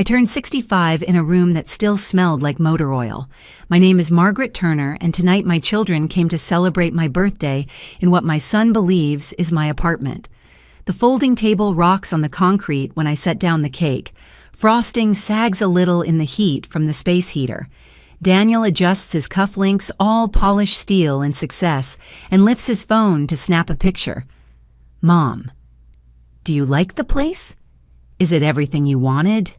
I turned 65 in a room that still smelled like motor oil. My name is Margaret Turner, and tonight my children came to celebrate my birthday in what my son believes is my apartment. The folding table rocks on the concrete when I set down the cake. Frosting sags a little in the heat from the space heater. Daniel adjusts his cufflinks, all polished steel in success, and lifts his phone to snap a picture. Mom, do you like the place? Is it everything you wanted?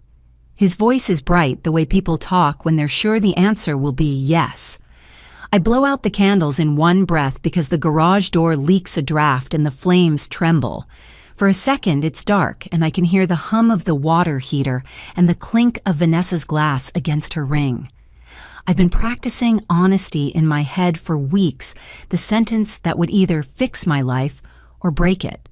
His voice is bright, the way people talk when they're sure the answer will be yes. I blow out the candles in one breath because the garage door leaks a draft and the flames tremble. For a second, it's dark, and I can hear the hum of the water heater and the clink of Vanessa's glass against her ring. I've been practicing honesty in my head for weeks, the sentence that would either fix my life or break it.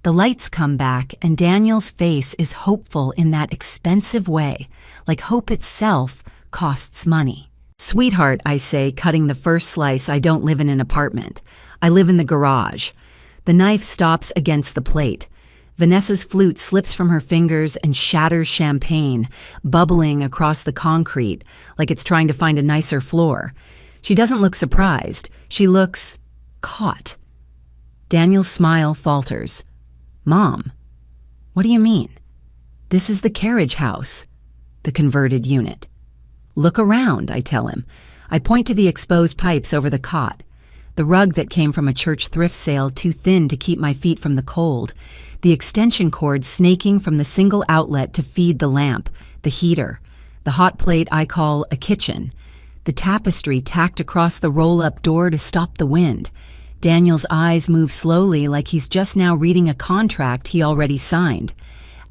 The lights come back, and Daniel's face is hopeful in that expensive way, like hope itself costs money. Sweetheart, I say, cutting the first slice, I don't live in an apartment. I live in the garage. The knife stops against the plate. Vanessa's flute slips from her fingers and shatters champagne, bubbling across the concrete like it's trying to find a nicer floor. She doesn't look surprised. She looks caught. Daniel's smile falters. Mom, what do you mean? This is the carriage house, the converted unit. Look around, I tell him. I point to the exposed pipes over the cot. The rug that came from a church thrift sale too thin to keep my feet from the cold. The extension cord snaking from the single outlet to feed the lamp, the heater. The hot plate I call a kitchen. The tapestry tacked across the roll-up door to stop the wind. Daniel's eyes move slowly like he's just now reading a contract he already signed.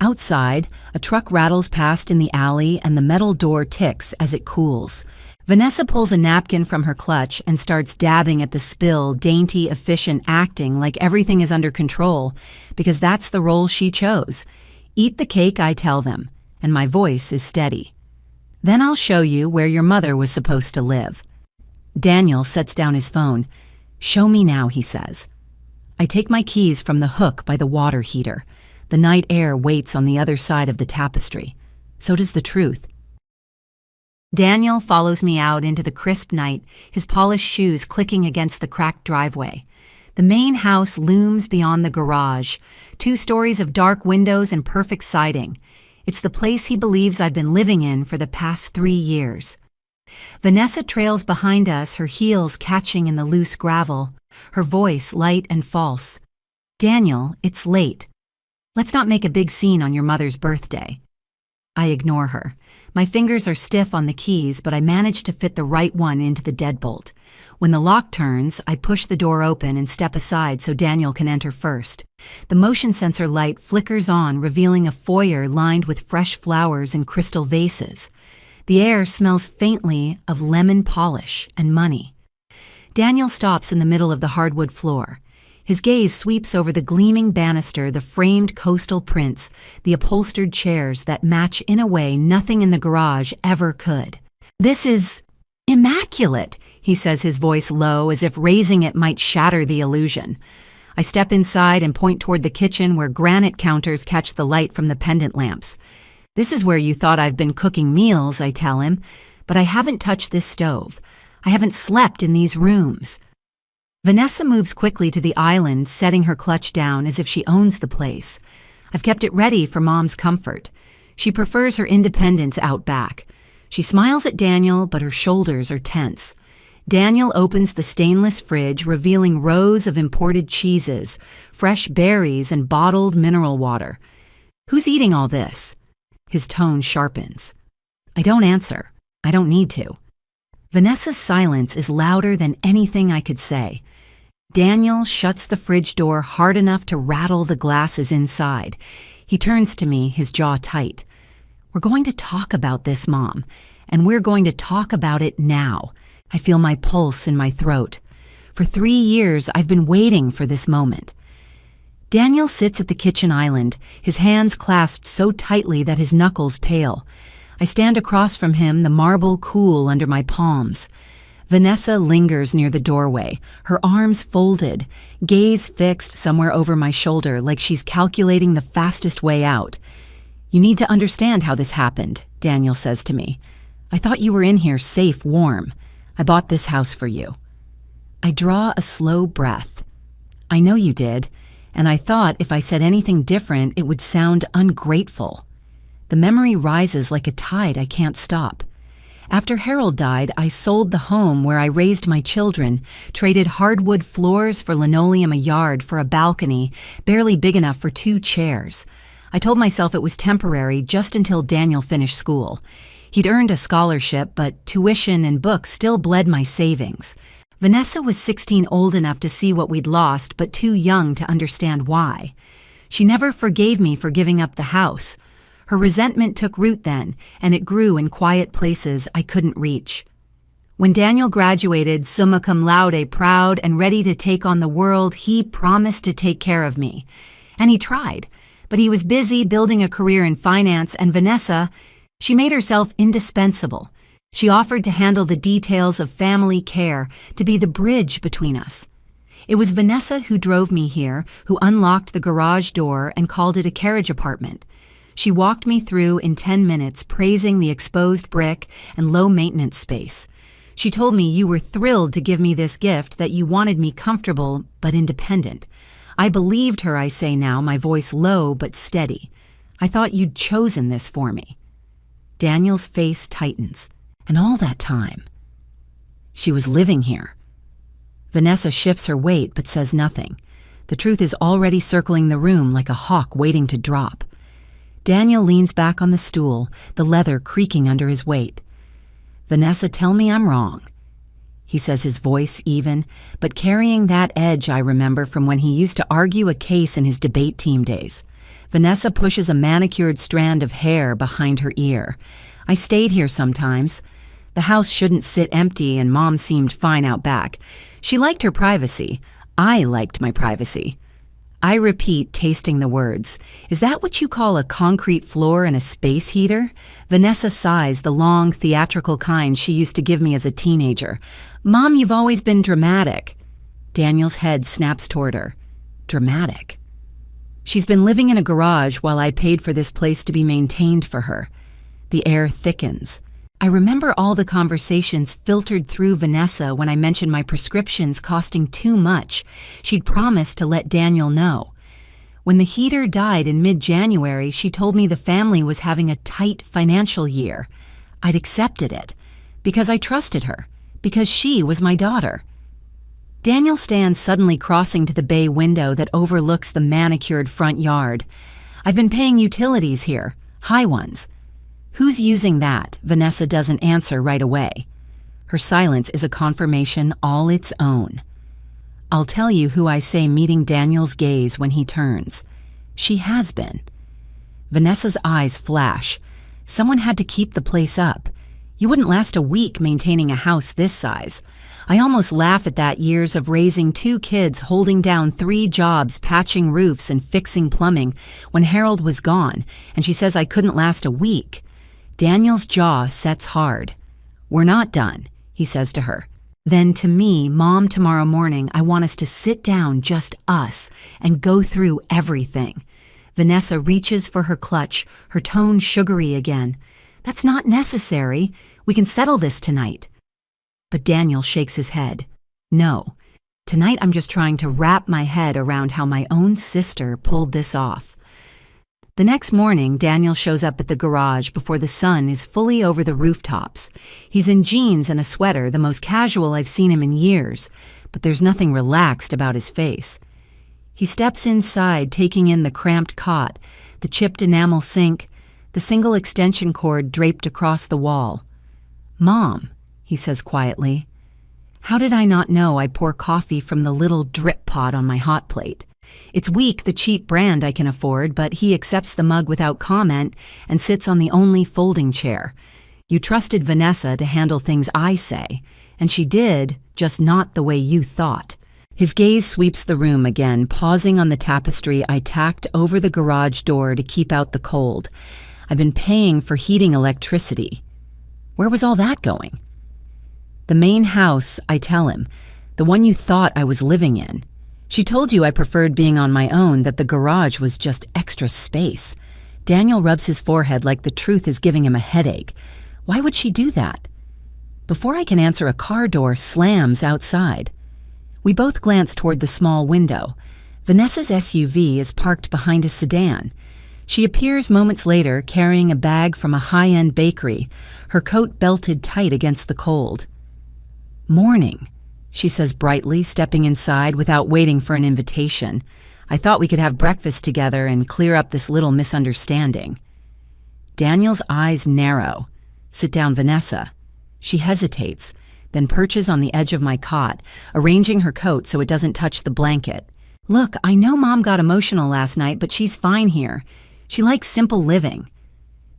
Outside, a truck rattles past in the alley and the metal door ticks as it cools. Vanessa pulls a napkin from her clutch and starts dabbing at the spill, dainty, efficient acting like everything is under control, because that's the role she chose. Eat the cake, I tell them, and my voice is steady. Then I'll show you where your mother was supposed to live. Daniel sets down his phone. Show me now, he says. I take my keys from the hook by the water heater. The night air waits on the other side of the tapestry. So does the truth. Daniel follows me out into the crisp night, his polished shoes clicking against the cracked driveway. The main house looms beyond the garage, 2 stories of dark windows and perfect siding. It's the place he believes I've been living in for the past 3 years. Vanessa trails behind us, her heels catching in the loose gravel, her voice light and false. Daniel, it's late. Let's not make a big scene on your mother's birthday. I ignore her. My fingers are stiff on the keys, but I manage to fit the right one into the deadbolt. When the lock turns, I push the door open and step aside so Daniel can enter first. The motion sensor light flickers on, revealing a foyer lined with fresh flowers in crystal vases. The air smells faintly of lemon polish and money. Daniel stops in the middle of the hardwood floor. His gaze sweeps over the gleaming banister, the framed coastal prints, the upholstered chairs that match in a way nothing in the garage ever could. This is immaculate, he says, his voice low, as if raising it might shatter the illusion. I step inside and point toward the kitchen where granite counters catch the light from the pendant lamps. This is where you thought I've been cooking meals, I tell him, but I haven't touched this stove. I haven't slept in these rooms. Vanessa moves quickly to the island, setting her clutch down as if she owns the place. I've kept it ready for Mom's comfort. She prefers her independence out back. She smiles at Daniel, but her shoulders are tense. Daniel opens the stainless fridge, revealing rows of imported cheeses, fresh berries, and bottled mineral water. Who's eating all this? His tone sharpens. I don't answer. I don't need to. Vanessa's silence is louder than anything I could say. Daniel shuts the fridge door hard enough to rattle the glasses inside. He turns to me, his jaw tight. We're going to talk about this, Mom, and we're going to talk about it now. I feel my pulse in my throat. For 3 years, I've been waiting for this moment. Daniel sits at the kitchen island, his hands clasped so tightly that his knuckles pale. I stand across from him, the marble cool under my palms. Vanessa lingers near the doorway, her arms folded, gaze fixed somewhere over my shoulder like she's calculating the fastest way out. "You need to understand how this happened," Daniel says to me. "I thought you were in here safe, warm. I bought this house for you." I draw a slow breath. "I know you did, and I thought if I said anything different, it would sound ungrateful." The memory rises like a tide I can't stop. After Harold died, I sold the home where I raised my children, traded hardwood floors for linoleum a yard for a balcony, barely big enough for 2 chairs. I told myself it was temporary just until Daniel finished school. He'd earned a scholarship, but tuition and books still bled my savings. Vanessa was 16, old enough to see what we'd lost, but too young to understand why. She never forgave me for giving up the house. Her resentment took root then, and it grew in quiet places I couldn't reach. When Daniel graduated summa cum laude, proud and ready to take on the world, he promised to take care of me. And he tried, but he was busy building a career in finance, and Vanessa, she made herself indispensable. She offered to handle the details of family care, to be the bridge between us. It was Vanessa who drove me here, who unlocked the garage door and called it a carriage apartment. She walked me through in 10 minutes, praising the exposed brick and low-maintenance space. She told me you were thrilled to give me this gift, that you wanted me comfortable but independent. I believed her, I say now, my voice low but steady. I thought you'd chosen this for me. Daniel's face tightens. And all that time, she was living here. Vanessa shifts her weight but says nothing. The truth is already circling the room like a hawk waiting to drop. Daniel leans back on the stool, the leather creaking under his weight. "Vanessa, tell me I'm wrong," he says, his voice even, but carrying that edge I remember from when he used to argue a case in his debate team days. Vanessa pushes a manicured strand of hair behind her ear. "I stayed here sometimes. The house shouldn't sit empty, and Mom seemed fine out back. She liked her privacy. I liked my privacy." I repeat, tasting the words. "Is that what you call a concrete floor and a space heater?" Vanessa sighs, the long, theatrical kind she used to give me as a teenager. "Mom, you've always been dramatic." Daniel's head snaps toward her. Dramatic. She's been living in a garage while I paid for this place to be maintained for her. The air thickens. I remember all the conversations filtered through Vanessa when I mentioned my prescriptions costing too much. She'd promised to let Daniel know. When the heater died in mid-January, she told me the family was having a tight financial year. I'd accepted it because I trusted her, because she was my daughter. Daniel stands suddenly crossing to the bay window that overlooks the manicured front yard. "I've been paying utilities here, high ones." "Who's using that?" Vanessa doesn't answer right away. Her silence is a confirmation all its own. I'll tell you who I say, meeting Daniel's gaze when he turns. She has been. Vanessa's eyes flash. Someone had to keep the place up. You wouldn't last a week maintaining a house this size. I almost laugh at that, years of raising 2 kids, holding down 3 jobs, patching roofs and fixing plumbing when Harold was gone, and she says I couldn't last a week. Daniel's jaw sets hard. "We're not done," he says to her. "Then to me, Mom, tomorrow morning, I want us to sit down, just us, and go through everything." Vanessa reaches for her clutch, her tone sugary again. "That's not necessary. We can settle this tonight." But Daniel shakes his head. "No. Tonight I'm just trying to wrap my head around how my own sister pulled this off." The next morning, Daniel shows up at the garage before the sun is fully over the rooftops. He's in jeans and a sweater, the most casual I've seen him in years, but there's nothing relaxed about his face. He steps inside, taking in the cramped cot, the chipped enamel sink, the single extension cord draped across the wall. "Mom," he says quietly. How did I not know I pour coffee from the little drip pot on my hot plate? It's weak, the cheap brand I can afford, but he accepts the mug without comment and sits on the only folding chair. You trusted Vanessa to handle things I say, and she did, just not the way you thought. His gaze sweeps the room again, pausing on the tapestry I tacked over the garage door to keep out the cold. I've been paying for heating electricity. Where was all that going? "The main house," I tell him, "the one you thought I was living in. She told you I preferred being on my own, that the garage was just extra space. Daniel rubs his forehead like the truth is giving him a headache. Why would she do that? Before I can answer, a car door slams outside. We both glance toward the small window. Vanessa's SUV is parked behind a sedan. She appears moments later carrying a bag from a high-end bakery, her coat belted tight against the cold. "Morning," she says brightly, stepping inside without waiting for an invitation. I thought we could have breakfast together and clear up this little misunderstanding. Daniel's eyes narrow. "Sit down, Vanessa." She hesitates, then perches on the edge of my cot, arranging her coat so it doesn't touch the blanket. "Look, I know Mom got emotional last night, but she's fine here. She likes simple living."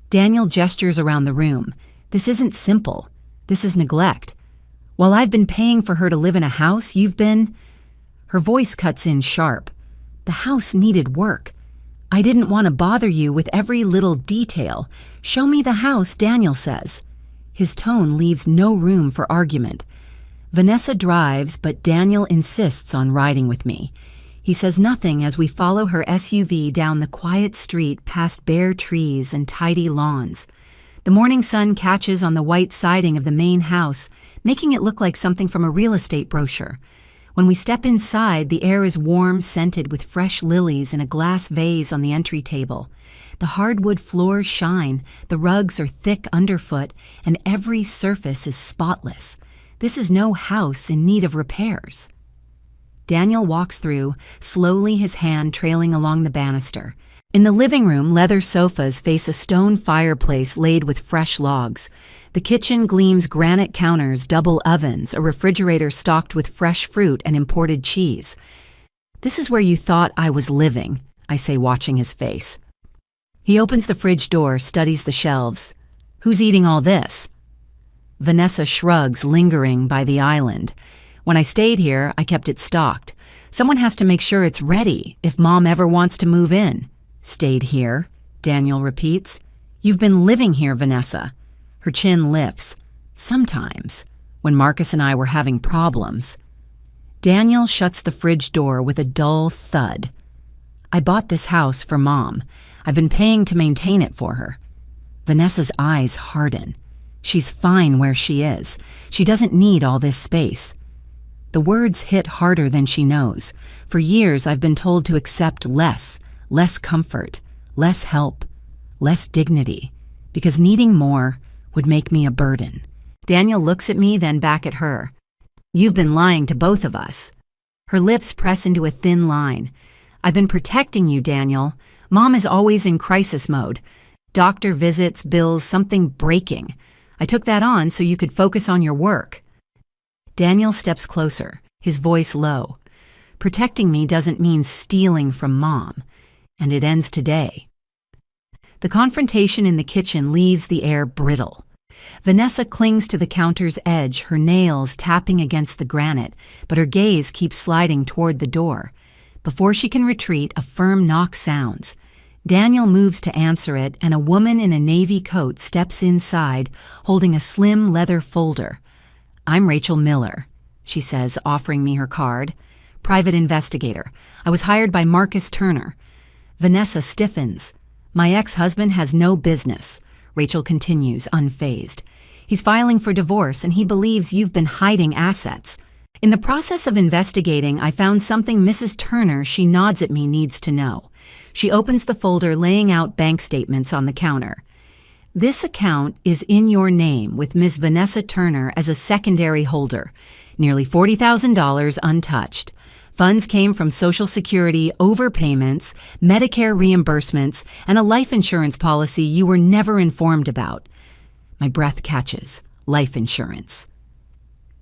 Daniel gestures around the room. "This isn't simple. This is neglect. While I've been paying for her to live in a house, you've been—" Her voice cuts in sharp. "The house needed work. I didn't want to bother you with every little detail. Show me the house," Daniel says. His tone leaves no room for argument. Vanessa drives, but Daniel insists on riding with me. He says nothing as we follow her SUV down the quiet street past bare trees and tidy lawns. The morning sun catches on the white siding of the main house, making it look like something from a real estate brochure. When we step inside, the air is warm, scented with fresh lilies in a glass vase on the entry table. The hardwood floors shine, the rugs are thick underfoot, and every surface is spotless. This is no house in need of repairs. Daniel walks through, slowly, his hand trailing along the banister. In the living room, leather sofas face a stone fireplace laid with fresh logs. The kitchen gleams granite counters, double ovens, a refrigerator stocked with fresh fruit and imported cheese. "This is where you thought I was living," I say, watching his face. He opens the fridge door, studies the shelves. "Who's eating all this?" Vanessa shrugs, lingering by the island. "When I stayed here, I kept it stocked. Someone has to make sure it's ready if Mom ever wants to move in." "Stayed here," Daniel repeats. "You've been living here, Vanessa." Her chin lifts. "Sometimes, when Marcus and I were having problems." Daniel shuts the fridge door with a dull thud. "I bought this house for Mom. I've been paying to maintain it for her." Vanessa's eyes harden. She's fine where she is. She doesn't need all this space. The words hit harder than she knows. For years, I've been told to accept less comfort, less help, less dignity, because needing more would make me a burden. Daniel looks at me, then back at her. "You've been lying to both of us." Her lips press into a thin line. "I've been protecting you, Daniel. Mom is always in crisis mode. Doctor visits, bills, something breaking. I took that on so you could focus on your work." Daniel steps closer, his voice low. "Protecting me doesn't mean stealing from Mom. And it ends today." The confrontation in the kitchen leaves the air brittle. Vanessa clings to the counter's edge, her nails tapping against the granite, but her gaze keeps sliding toward the door. Before she can retreat, a firm knock sounds. Daniel moves to answer it, and a woman in a navy coat steps inside, holding a slim leather folder. "I'm Rachel Miller," she says, offering me her card. "Private investigator. I was hired by Marcus Turner." Vanessa stiffens. "My ex-husband has no business," Rachel continues, unfazed. "He's filing for divorce, and he believes you've been hiding assets. In the process of investigating, I found something Mrs. Turner," she nods at me, "needs to know." She opens the folder, laying out bank statements on the counter. "This account is in your name with Ms. Vanessa Turner as a secondary holder. Nearly $40,000 untouched. Funds came from Social Security overpayments, Medicare reimbursements, and a life insurance policy you were never informed about." My breath catches. Life insurance.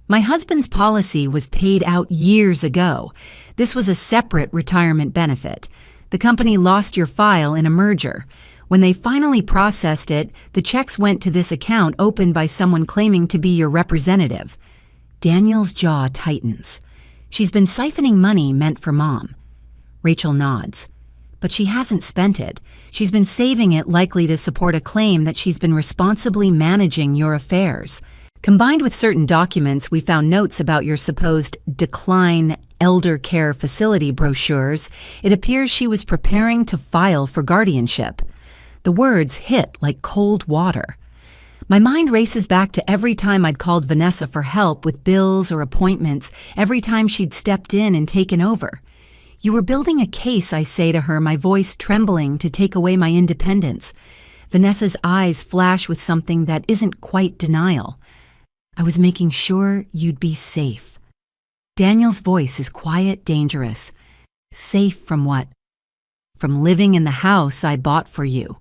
"My husband's policy was paid out years ago. This was a separate retirement benefit. The company lost your file in a merger. When they finally processed it, the checks went to this account opened by someone claiming to be your representative." Daniel's jaw tightens. "She's been siphoning money meant for Mom." Rachel nods. "But she hasn't spent it. She's been saving it, likely to support a claim that she's been responsibly managing your affairs. Combined with certain documents, we found notes about your supposed decline elder care facility brochures. It appears she was preparing to file for guardianship." The words hit like cold water. My mind races back to every time I'd called Vanessa for help with bills or appointments, every time she'd stepped in and taken over. "You were building a case," I say to her, my voice trembling, "to take away my independence." Vanessa's eyes flash with something that isn't quite denial. "I was making sure you'd be safe." Daniel's voice is quiet, dangerous. "Safe from what?" "From living in the house I bought for you."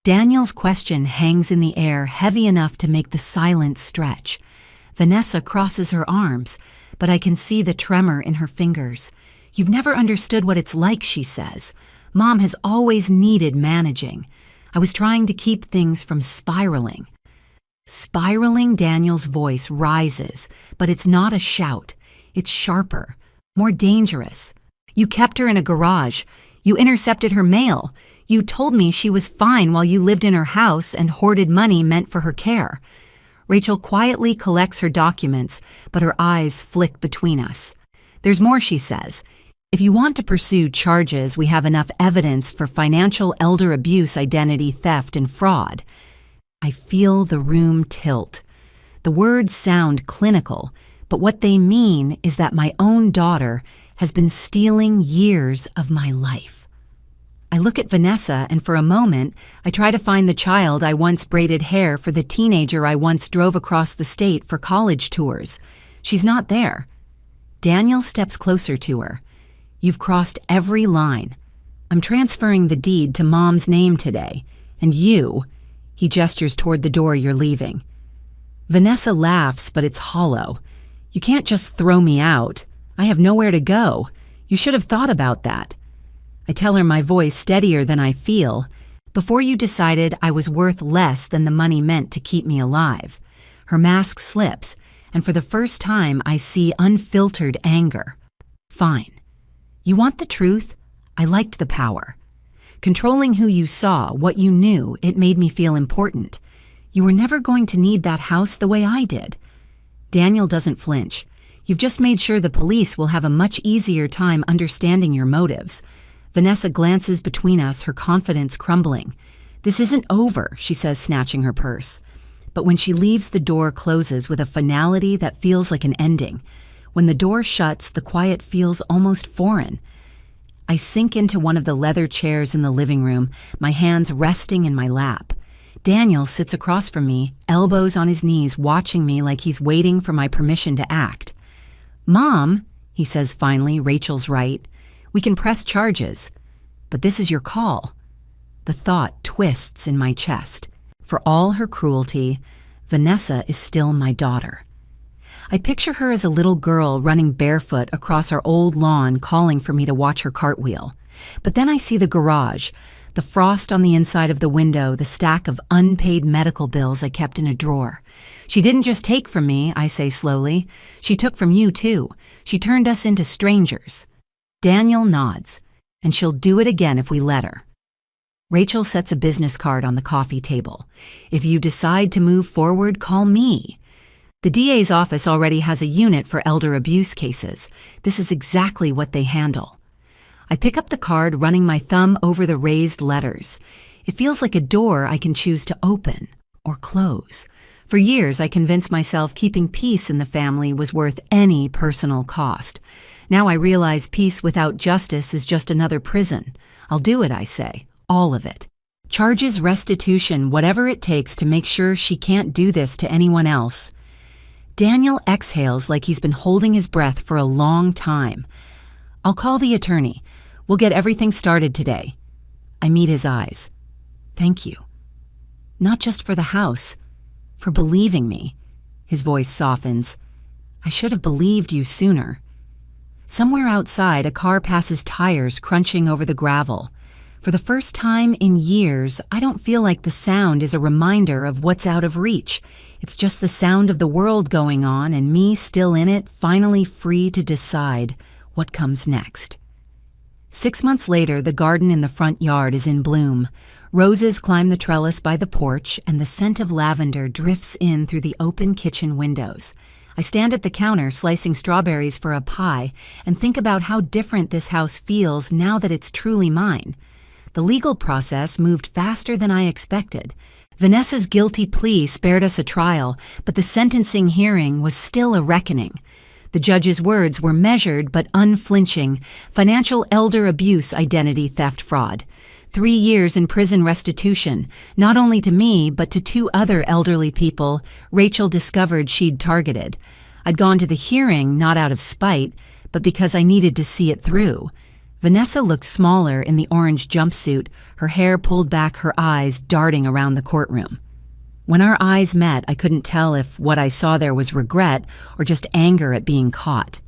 Daniel's question hangs in the air, heavy enough to make the silence stretch. Vanessa crosses her arms, but I can see the tremor in her fingers. "You've never understood what it's like," she says. "Mom has always needed managing. I was trying to keep things from spiraling." Spiraling, Daniel's voice rises, but it's not a shout. It's sharper, more dangerous. "You kept her in a garage. You intercepted her mail. You told me she was fine while you lived in her house and hoarded money meant for her care." Rachel quietly collects her documents, but her eyes flick between us. "There's more," she says. "If you want to pursue charges, we have enough evidence for financial elder abuse, identity theft, and fraud." I feel the room tilt. The words sound clinical, but what they mean is that my own daughter has been stealing years of my life. I look at Vanessa, and for a moment, I try to find the child I once braided hair for the teenager I once drove across the state for college tours. She's not there. Daniel steps closer to her. "You've crossed every line. I'm transferring the deed to Mom's name today. And you," he gestures toward the door, "you're leaving." Vanessa laughs, but it's hollow. "You can't just throw me out. I have nowhere to go. You should have thought about that." I tell her, my voice steadier than I feel. "Before you decided I was worth less than the money meant to keep me alive." Her mask slips, and for the first time I see unfiltered anger. "Fine. You want the truth? I liked the power. Controlling who you saw, what you knew, it made me feel important. You were never going to need that house the way I did." Daniel doesn't flinch. "You've just made sure the police will have a much easier time understanding your motives." Vanessa glances between us, her confidence crumbling. "This isn't over," she says, snatching her purse. But when she leaves, the door closes with a finality that feels like an ending. When the door shuts, the quiet feels almost foreign. I sink into one of the leather chairs in the living room, my hands resting in my lap. Daniel sits across from me, elbows on his knees, watching me like he's waiting for my permission to act. "Mom," he says finally, "Rachel's right. We can press charges. But this is your call." The thought twists in my chest. For all her cruelty, Vanessa is still my daughter. I picture her as a little girl running barefoot across our old lawn, calling for me to watch her cartwheel. But then I see the garage, the frost on the inside of the window, the stack of unpaid medical bills I kept in a drawer. "She didn't just take from me," I say slowly. "She took from you too. She turned us into strangers." Daniel nods, and she'll do it again if we let her. Rachel sets a business card on the coffee table. "If you decide to move forward, call me." The DA's office already has a unit for elder abuse cases. This is exactly what they handle. I pick up the card, running my thumb over the raised letters. It feels like a door I can choose to open or close. For years, I convinced myself keeping peace in the family was worth any personal cost. Now I realize peace without justice is just another prison. I'll do it, I say. All of it. Charges, restitution, whatever it takes to make sure she can't do this to anyone else. Daniel exhales like he's been holding his breath for a long time. "I'll call the attorney. We'll get everything started today." I meet his eyes. "Thank you. Not just for the house, for believing me." His voice softens. "I should have believed you sooner." Somewhere outside, a car passes tires crunching over the gravel. For the first time in years, I don't feel like the sound is a reminder of what's out of reach. It's just the sound of the world going on and me still in it, finally free to decide what comes next. 6 months later, the garden in the front yard is in bloom. Roses climb the trellis by the porch, and the scent of lavender drifts in through the open kitchen windows. I stand at the counter slicing strawberries for a pie and think about how different this house feels now that it's truly mine. The legal process moved faster than I expected. Vanessa's guilty plea spared us a trial, but the sentencing hearing was still a reckoning. The judge's words were measured but unflinching: financial elder abuse, identity theft, fraud. 3 years in prison restitution, not only to me but to 2 other elderly people Rachel discovered she'd targeted. I'd gone to the hearing not out of spite, but because I needed to see it through. Vanessa looked smaller in the orange jumpsuit, her hair pulled back, her eyes darting around the courtroom. When our eyes met, I couldn't tell if what I saw there was regret or just anger at being caught.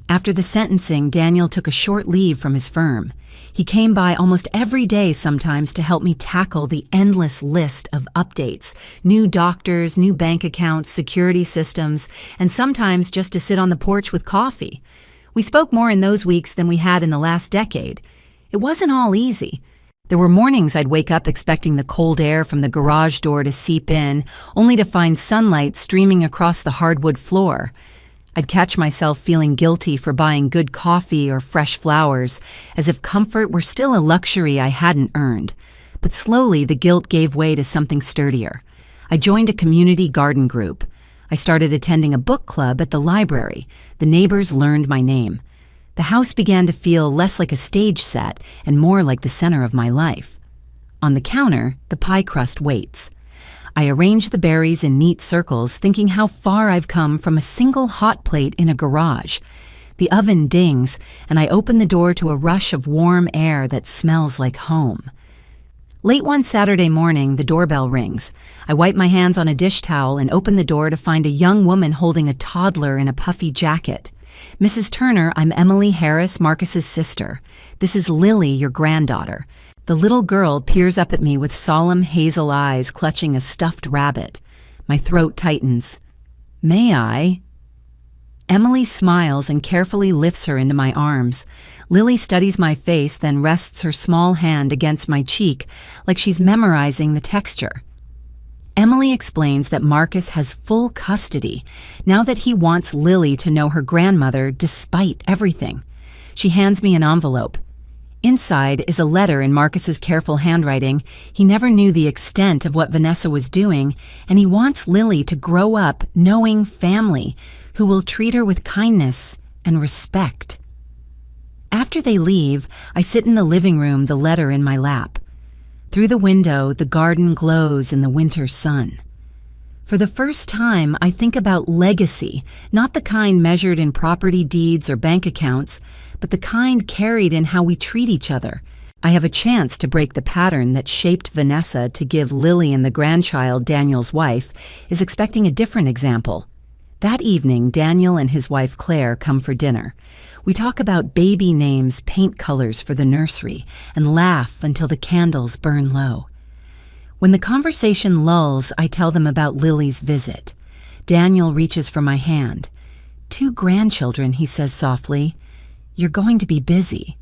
After the sentencing, Daniel took a short leave from his firm. He came by almost every day sometimes to help me tackle the endless list of updates: new doctors, new bank accounts, security systems, and sometimes just to sit on the porch with coffee. We spoke more in those weeks than we had in the last decade. It wasn't all easy. There were mornings I'd wake up expecting the cold air from the garage door to seep in, only to find sunlight streaming across the hardwood floor. I'd catch myself feeling guilty for buying good coffee or fresh flowers, as if comfort were still a luxury I hadn't earned. But slowly the guilt gave way to something sturdier. I joined a community garden group. I started attending a book club at the library. The neighbors learned my name. The house began to feel less like a stage set and more like the center of my life. On the counter, the pie crust waits. I arrange the berries in neat circles, thinking how far I've come from a single hot plate in a garage. The oven dings, and I open the door to a rush of warm air that smells like home. Late one Saturday morning, the doorbell rings. I wipe my hands on a dish towel and open the door to find a young woman holding a toddler in a puffy jacket. "Mrs. Turner, I'm Emily Harris, Marcus's sister. This is Lily, your granddaughter." The little girl peers up at me with solemn hazel eyes, clutching a stuffed rabbit. My throat tightens. "May I?" Emily smiles and carefully lifts her into my arms. Lily studies my face, then rests her small hand against my cheek, like she's memorizing the texture. Emily explains that Marcus has full custody, now that he wants Lily to know her grandmother despite everything. She hands me an envelope. Inside is a letter in Marcus's careful handwriting. He never knew the extent of what Vanessa was doing, and he wants Lily to grow up knowing family who will treat her with kindness and respect. After they leave, I sit in the living room, the letter in my lap. Through the window, the garden glows in the winter sun. For the first time, I think about legacy, not the kind measured in property deeds or bank accounts, but the kind carried in how we treat each other. I have a chance to break the pattern that shaped Vanessa to give Lily, and the grandchild, Daniel's wife, is expecting a different example. That evening, Daniel and his wife Claire come for dinner. We talk about baby names, paint colors for the nursery, and laugh until the candles burn low. When the conversation lulls, I tell them about Lily's visit. Daniel reaches for my hand. "2 grandchildren," he says softly. "You're going to be busy."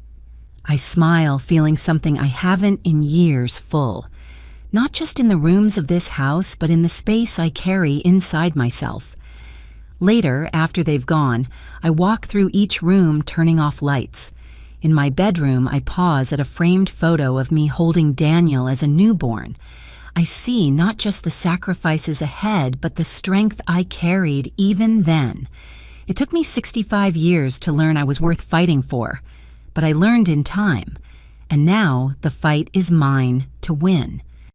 I smile, feeling something I haven't in years full. Not just in the rooms of this house, but in the space I carry inside myself. Later, after they've gone, I walk through each room, turning off lights. In my bedroom, I pause at a framed photo of me holding Daniel as a newborn. I see not just the sacrifices ahead, but the strength I carried even then. It took me 65 years to learn I was worth fighting for, but I learned in time, and now the fight is mine to win.